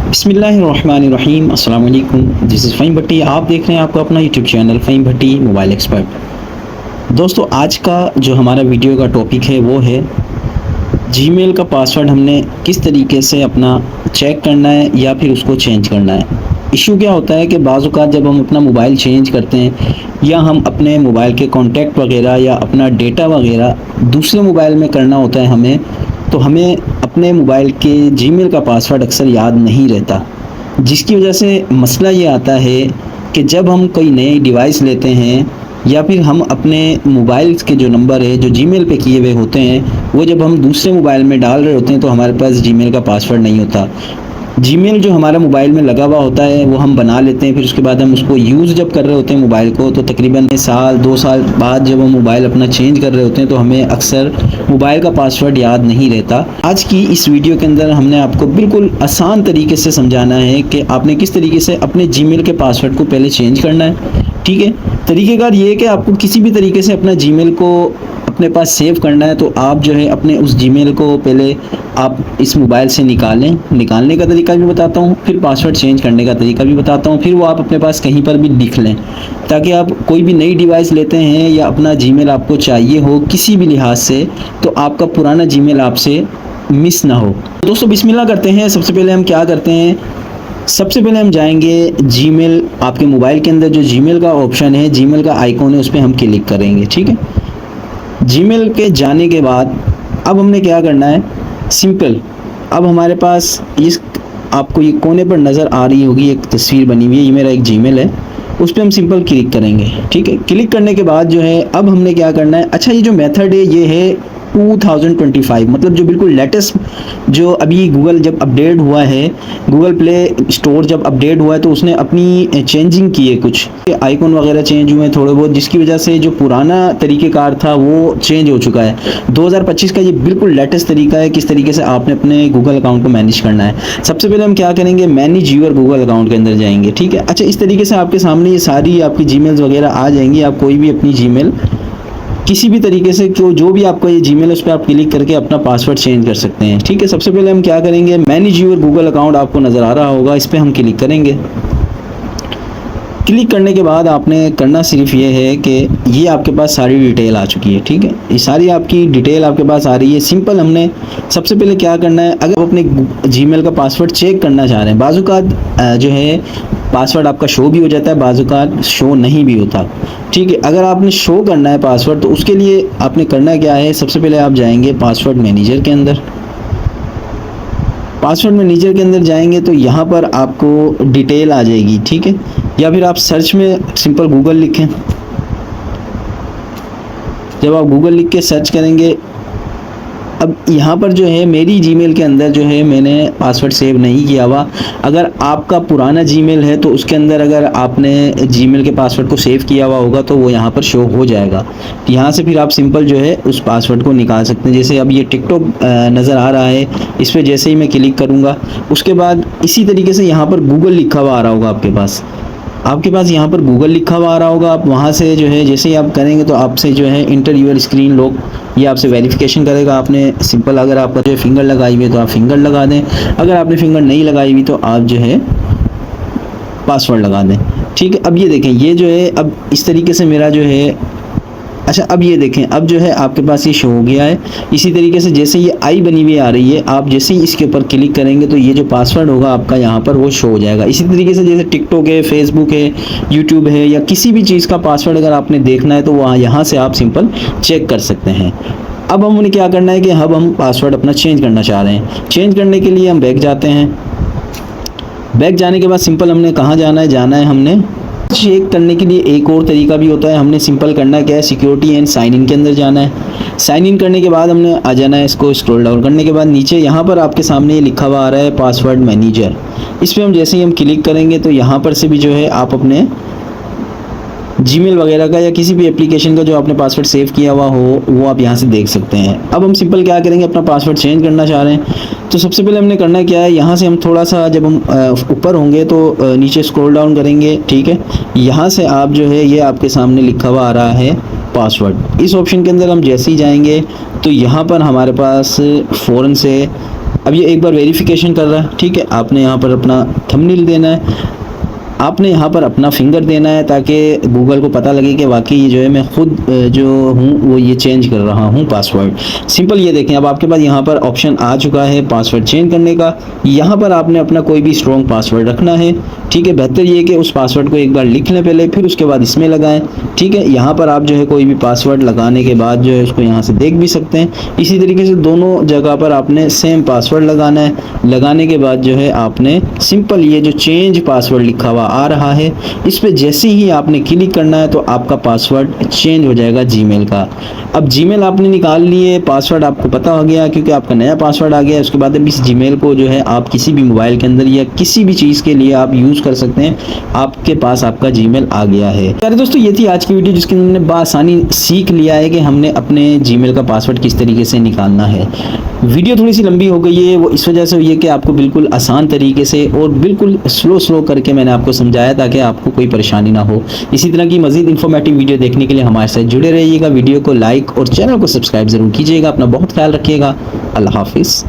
बिस्मिल्लाहिर्रहमानिर्रहीम। अस्सलाम वालेकुम। दिस इज़ फ़हीम भट्टी। आप देख रहे हैं आपका अपना यूट्यूब चैनल फ़हीम भट्टी मोबाइल एक्सपर्ट। दोस्तों, आज का जो हमारा वीडियो का टॉपिक है वो है जीमेल का पासवर्ड हमने किस तरीके से अपना चेक करना है या फिर उसको चेंज करना है। इशू क्या होता है कि बाज़ औक़ात जब हम अपना मोबाइल चेंज करते हैं या हम अपने मोबाइल के कॉन्टैक्ट वग़ैरह या अपना डेटा वग़ैरह दूसरे मोबाइल में करना होता है हमें, तो हमें अपने मोबाइल के जीमेल का पासवर्ड अक्सर याद नहीं रहता, जिसकी वजह से मसला ये आता है कि जब हम कोई नई डिवाइस लेते हैं या फिर हम अपने मोबाइल के जो नंबर है जो जीमेल पे किए हुए होते हैं वो जब हम दूसरे मोबाइल में डाल रहे होते हैं तो हमारे पास जीमेल का पासवर्ड नहीं होता। जीमेल जो हमारा मोबाइल में लगा हुआ होता है वो हम बना लेते हैं, फिर उसके बाद हम उसको यूज़ जब कर रहे होते हैं मोबाइल को, तो तकरीबन साल 2 साल बाद जब हम मोबाइल अपना चेंज कर रहे होते हैं तो हमें अक्सर मोबाइल का पासवर्ड याद नहीं रहता। आज की इस वीडियो के अंदर हमने आपको बिल्कुल आसान तरीके से समझाना है कि आपने किस तरीके से अपने जीमेल के पासवर्ड को पहले चेंज करना है। ठीक है, तरीक़ेकार ये है कि आपको किसी भी तरीके से अपना जीमेल को अपने पास सेव करना है तो आप जो है अपने उस जीमेल को पहले आप इस मोबाइल से निकालने का तरीका भी बताता हूँ, फिर पासवर्ड चेंज करने का तरीका भी बताता हूँ, फिर वो आप अपने पास कहीं पर भी लिख लें ताकि आप कोई भी नई डिवाइस लेते हैं या अपना जीमेल आपको चाहिए हो किसी भी लिहाज से तो आपका पुराना जीमेल आपसे मिस ना हो। दोस्तों, बिस्मिल्लाह करते हैं। सबसे पहले हम क्या करते हैं, सबसे पहले हम जाएंगे जीमेल, आपके मोबाइल के अंदर जो जीमेल का ऑप्शन है, जीमेल का आइकॉन है, उस पर हम क्लिक करेंगे। ठीक है, जीमेल के जाने के बाद अब हमने क्या करना है, सिंपल, अब हमारे पास इस आपको ये कोने पर नज़र आ रही होगी एक तस्वीर बनी हुई है, ये मेरा एक जीमेल है, उस पर हम सिंपल क्लिक करेंगे। ठीक है, क्लिक करने के बाद जो है अब हमने क्या करना है, अच्छा ये जो मेथड है ये है 2025, मतलब जो बिल्कुल लेटेस्ट, जो अभी गूगल जब अपडेट हुआ है, गूगल प्ले स्टोर जब अपडेट हुआ है तो उसने अपनी चेंजिंग की है, कुछ आइकॉन वगैरह चेंज हुए हैं थोड़े बहुत, जिसकी वजह से जो पुराना तरीक़ेकार था वो चेंज हो चुका है। 2025 का ये बिल्कुल लेटेस्ट तरीका है किस तरीके से आपने अपने गूगल अकाउंट को मैनेज करना है। सबसे पहले हम क्या करेंगे, मैनेज यूर गूगल अकाउंट के अंदर जाएंगे। ठीक है, अच्छा इस तरीके से आपके सामने ये सारी आपकी जीमेल्स वगैरह आ जाएंगी। आप कोई भी अपनी जीमेल किसी भी तरीके से जो भी आपका ये जीमेल है उस पर आप क्लिक करके अपना पासवर्ड चेंज कर सकते हैं। ठीक है, सबसे पहले हम क्या करेंगे, मैनेज यूर गूगल अकाउंट आपको नज़र आ रहा होगा, इस पर हम क्लिक करेंगे। क्लिक करने के बाद आपने करना सिर्फ ये है कि ये आपके पास सारी डिटेल आ चुकी है। ठीक है, ये सारी आपकी डिटेल आपके पास आ रही है। सिंपल हमने सबसे पहले क्या करना है, अगर आप अपने जीमेल का पासवर्ड चेक करना चाह रहे हैं, बाज़ औक़ात जो है पासवर्ड आपका शो भी हो जाता है, बाज़ औक़ात शो नहीं भी होता। ठीक है, अगर आपने शो करना है पासवर्ड तो उसके लिए आपने करना क्या है, सबसे पहले आप जाएंगे पासवर्ड मैनेजर के अंदर। पासवर्ड मैनेजर के अंदर जाएंगे तो यहाँ पर आपको डिटेल आ जाएगी। ठीक है, या फिर आप सर्च में सिंपल गूगल लिखें। जब आप गूगल लिख के सर्च करेंगे, अब यहाँ पर जो है मेरी जीमेल के अंदर जो है मैंने पासवर्ड सेव नहीं किया हुआ। अगर आपका पुराना जीमेल है तो उसके अंदर अगर आपने जीमेल के पासवर्ड को सेव किया हुआ होगा तो वो यहाँ पर शो हो जाएगा। यहाँ से फिर आप सिंपल जो है उस पासवर्ड को निकाल सकते हैं। जैसे अब ये टिकटॉक नज़र आ रहा है, इस पर जैसे ही मैं क्लिक करूँगा उसके बाद इसी तरीके से यहाँ पर गूगल लिखा हुआ आ रहा होगा आपके पास यहाँ पर गूगल लिखा हुआ आ रहा होगा। आप वहाँ से जो है जैसे ही आप करेंगे तो आपसे जो है इंटर यूर स्क्रीन लॉक, ये आपसे वेरिफिकेशन करेगा। आपने सिंपल अगर आपका जो है फिंगर लगाई हुई है तो आप फिंगर लगा दें, अगर आपने फिंगर नहीं लगाई हुई तो आप जो है पासवर्ड लगा दें। ठीक है, अब ये देखें, ये जो है अब इस तरीके से मेरा जो है, अच्छा अब ये देखें, अब जो है आपके पास ये शो हो गया है। इसी तरीके से जैसे ये आई बनी हुई आ रही है, आप जैसे ही इसके ऊपर क्लिक करेंगे तो ये जो पासवर्ड होगा आपका यहाँ पर वो शो हो जाएगा। इसी तरीके से जैसे टिकटॉक है, फेसबुक है, यूट्यूब है, या किसी भी चीज़ का पासवर्ड अगर आपने देखना है तो वहाँ यहाँ से आप सिंपल चेक कर सकते हैं। अब हमने क्या करना है कि अब हम पासवर्ड अपना चेंज करना चाह रहे हैं। चेंज करने के लिए हम बैक जाते हैं। बैक जाने के बाद सिंपल हमने कहाँ जाना है हमने चेक करने के लिए एक और तरीका भी होता है। हमने सिंपल करना क्या है, सिक्योरिटी एंड साइन इन के अंदर जाना है। साइन इन करने के बाद हमने आ जाना है, इसको स्क्रॉल डाउन करने के बाद नीचे यहाँ पर आपके सामने ये लिखा हुआ आ रहा है पासवर्ड मैनेजर। इस पर हम जैसे ही हम क्लिक करेंगे तो यहाँ पर से भी जो है आप अपने जीमेल वगैरह का या किसी भी एप्लीकेशन का जो आपने पासवर्ड सेव किया हुआ हो वो आप यहाँ से देख सकते हैं। अब हम सिंपल क्या करेंगे, अपना पासवर्ड चेंज करना चाह रहे हैं तो सबसे पहले हमने करना क्या है, यहाँ से हम थोड़ा सा जब हम ऊपर होंगे तो नीचे स्क्रॉल डाउन करेंगे। ठीक है, यहाँ से आप जो है ये आपके सामने लिखा हुआ आ रहा है पासवर्ड, इस ऑप्शन के अंदर हम जैसे ही जाएंगे तो यहाँ पर हमारे पास फ़ौरन से अब ये एक बार वेरिफिकेशन कर रहा है, ठीक है। आपने यहाँ पर अपना थंबनेल देना है, आपने यहाँ पर अपना फिंगर देना है ताकि गूगल को पता लगे कि वाकई जो है मैं खुद जो हूँ वो ये चेंज कर रहा हूँ पासवर्ड। सिंपल ये देखें, अब आपके पास यहाँ पर ऑप्शन आ चुका है पासवर्ड चेंज करने का। यहाँ पर आपने अपना कोई भी स्ट्रॉन्ग पासवर्ड रखना है, ठीक है। बेहतर ये कि उस पासवर्ड को एक बार लिख लें पहले, फिर उसके बाद इसमें लगाएं, ठीक है। यहाँ पर आप जो है कोई भी पासवर्ड लगाने के बाद जो है उसको यहाँ से देख भी सकते हैं। इसी तरीके से दोनों जगह पर आपने सेम पासवर्ड लगाना है। लगाने के बाद जो है आपने सिंपल ये जो चेंज पासवर्ड लिखा हुआ आ रहा है, इस पे जैसे ही आपने क्लिक करना है तो आपका पासवर्ड चेंज हो जाएगा जीमेल का। अब जीमेल आपने निकाल लिए, पासवर्ड आपको पता हो गया क्योंकि आपका नया पासवर्ड आ गया। उसके बाद अब इस जीमेल को जो है आप किसी भी मोबाइल के अंदर या किसी भी चीज़ के लिए आप यूज़ कर सकते हैं। आपके पास आपका जीमेल आ गया है। प्यारे दोस्तों, ये थी आज की वीडियो जिसके अंदर हमने बआसानी सीख लिया है कि हमने अपने जीमेल का पासवर्ड किस तरीके से निकालना है। वीडियो थोड़ी सी लंबी हो गई है, वो इस वजह से हुई है कि आपको बिल्कुल आसान तरीके से और बिल्कुल स्लो करके मैंने आपको समझाया ताकि आपको कोई परेशानी ना हो। इसी तरह की मजीद इन्फॉर्मेटिव वीडियो देखने के लिए हमारे साथ जुड़े रहिएगा। वीडियो को लाइक और चैनल को सब्सक्राइब जरूर कीजिएगा। अपना बहुत ख्याल रखिएगा। अल्लाह हाफिज़।